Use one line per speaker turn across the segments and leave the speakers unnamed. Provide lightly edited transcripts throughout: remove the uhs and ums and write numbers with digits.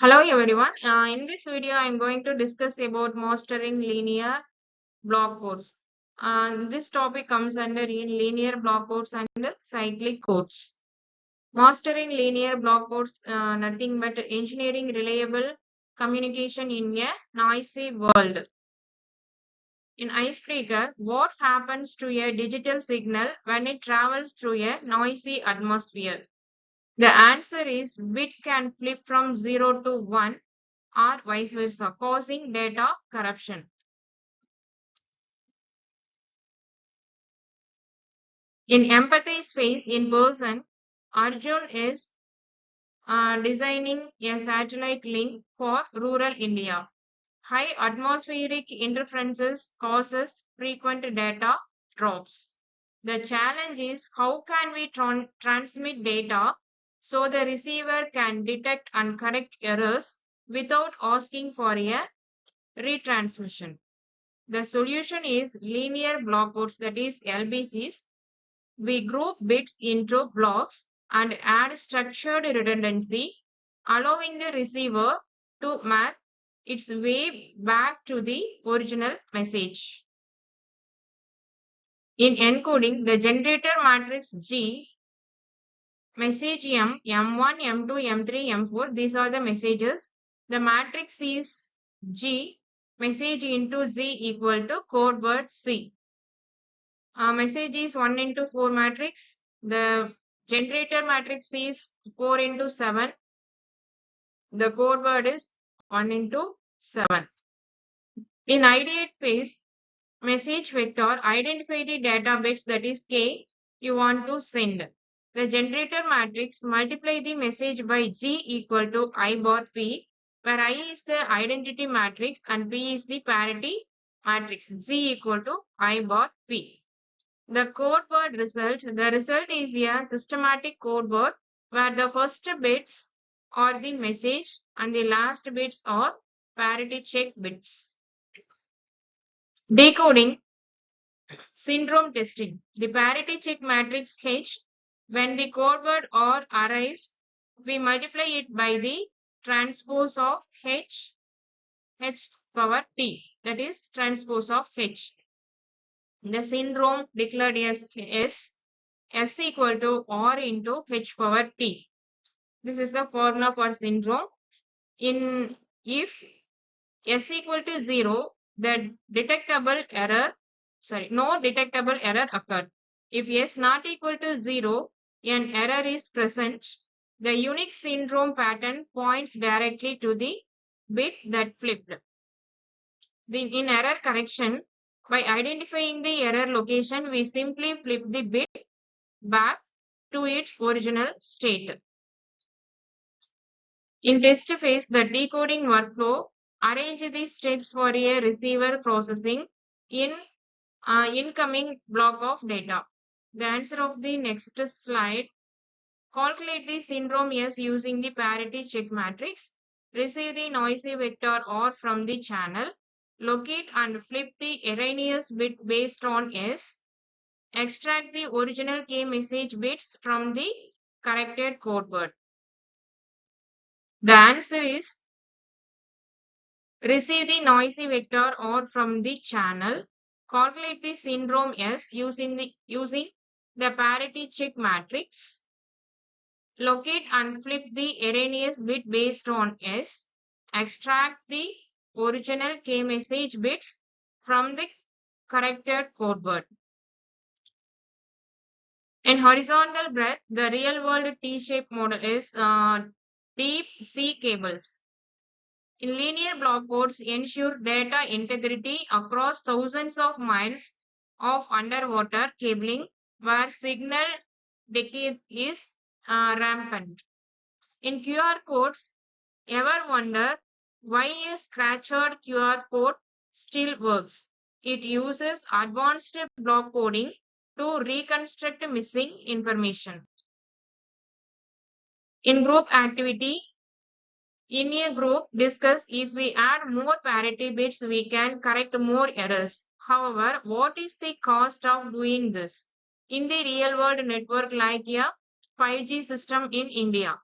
Hello everyone. In this video, I am going to discuss about mastering linear block codes. This topic comes under in linear block codes and cyclic codes. Mastering linear block codes, nothing but engineering reliable communication in a noisy world. In icebreaker, what happens to a digital signal when it travels through a noisy atmosphere? The answer is bit can flip from 0 to 1 or vice versa, causing data corruption. In empathy space in person, Arjun is designing a satellite link for rural India. High atmospheric interferences causes frequent data drops. The challenge is how can we transmit data so the receiver can detect and correct errors without asking for a retransmission. The solution is linear block codes, that is LBCs. We group bits into blocks and add structured redundancy, allowing the receiver to map its way back to the original message. In encoding, the generator matrix G, message M, M1, M2, M3, M4, these are the messages. The matrix is G, message into Z equal to code word C. Message is 1 into 4 matrix. The generator matrix is 4 into 7. The code word is 1 into 7. In ideate phase, message vector identify the data bits, that is K, you want to send. The generator matrix multiply the message by G equal to I bar P, where I is the identity matrix and P is the parity matrix. G equal to I bar P. The code word result. The result is a systematic code word where the first bits are the message and the last bits are parity check bits. Decoding syndrome testing. The parity check matrix H, when the code word or arrives, we multiply it by the transpose of H power T, that is transpose of H. The syndrome declared as S equal to R into H power T. This is the formula for syndrome. In if S equal to 0, the no detectable error occurred. If S not equal to 0, an error is present. The unique syndrome pattern points directly to the bit that flipped. In error correction, by identifying the error location, we simply flip the bit back to its original state. In test phase, the decoding workflow arrange the steps for a receiver processing in incoming block of data. The answer of the next slide. Calculate the syndrome S using the parity check matrix. Receive the noisy vector or from the channel. Locate and flip the erroneous bit based on S. Extract the original K message bits from the corrected code word. The answer is receive the noisy vector or from the channel. Calculate the syndrome S using the parity check matrix. Locate and flip the erroneous bit based on S. Extract the original K message bits from the corrected code word. In horizontal breadth, the real world T-shaped model is deep sea cables. In linear block codes, ensure data integrity across thousands of miles of underwater cabling where signal decay is rampant. In QR codes, ever wonder why a scratched QR code still works? It uses advanced block coding to reconstruct missing information. In group activity, in a group, discuss if we add more parity bits, we can correct more errors. However, what is the cost of doing this? In the real world network like a 5G system in India,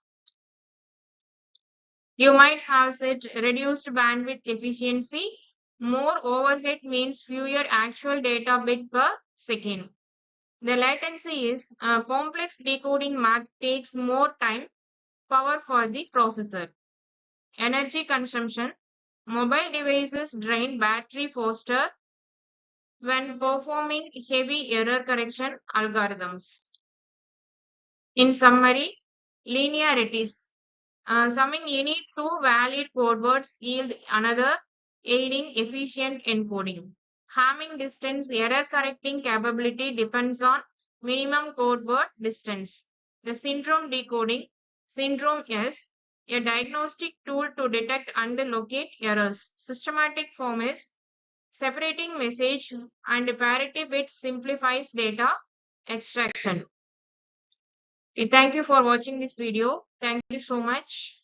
You might have said reduced bandwidth efficiency. More overhead means fewer actual data bit per second. The latency is complex decoding math takes more time, power for the processor. Energy consumption. Mobile devices drain battery faster when performing heavy error correction algorithms. In summary, linearities. Summing any two valid code words yield another, aiding efficient encoding. Hamming distance error correcting capability depends on minimum code word distance. The syndrome decoding. Syndrome is a diagnostic tool to detect and locate errors. Systematic form is separating message and parity bits simplifies data extraction. Thank you for watching this video. Thank you so much.